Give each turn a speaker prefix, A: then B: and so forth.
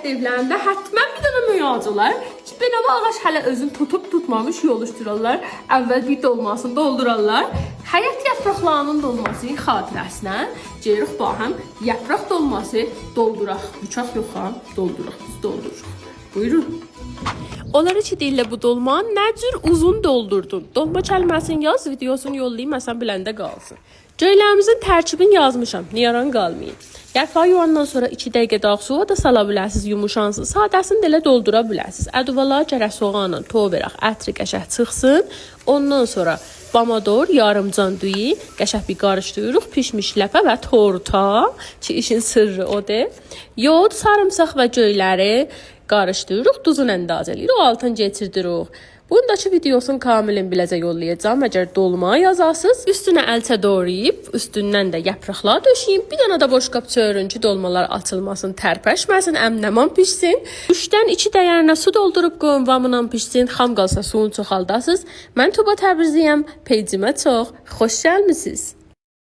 A: həyət evlərində həttəmən bir dənə müyacılar ki, benəvi ağac hələ özünü tutmamış yoluşdururlar. Əvvəl bir dolmasını doldurarlar. Həyət yapraqlarının dolması xatirəsinə gedirik baxım, yapraq dolması dolduraq. Bıçaq yox ha, dolduraq, biz doldururuq. Buyurun. Onlar içi deyirlər bu dolma nə cür uzun doldurdun. Dolma kəlməsini yaz, videosunu yollayayım, məsələn biləndə qalsın. Cöylərimizin tərkibini yazmışam, niyaran qalmayın. Yarpağı yuvandan sonra 2 dəqiqə dağ suya da sala bilərsiniz, yumuşansın. Sadəsini də elə doldura bilərsiniz. Ədvalar gərək soğanla toveraq, ətri qəşəng çıxsın. Ondan sonra pomidor, yarımcan düyü qəşəng bir qarışdırırıq. Pişmiş ləpə və torta ki, işin sırrı odur. Yoğurt, sarımsaq və göyləri qarışdırırıq, duzunu əndazə eləyirik, o altını keçirdirik. Bundakı videosunu kamilin biləcə yollayacağım. Əgər dolma yazasınız, üstünə əlçə doğrayıb, üstündən də yapraqlar döşəyim. Bir dənə də boşqab çörün ki, dolmalar açılmasın, tərpəşməsin, əmnəman pişsin. 3-dən 2 dəyərinə su doldurub qoyun, vamla pişsin. Xam qalsa suyunu çoxaldasınız. Mən Tuba Təbrizliyəm, peycimə çox xoş gəlmisiniz.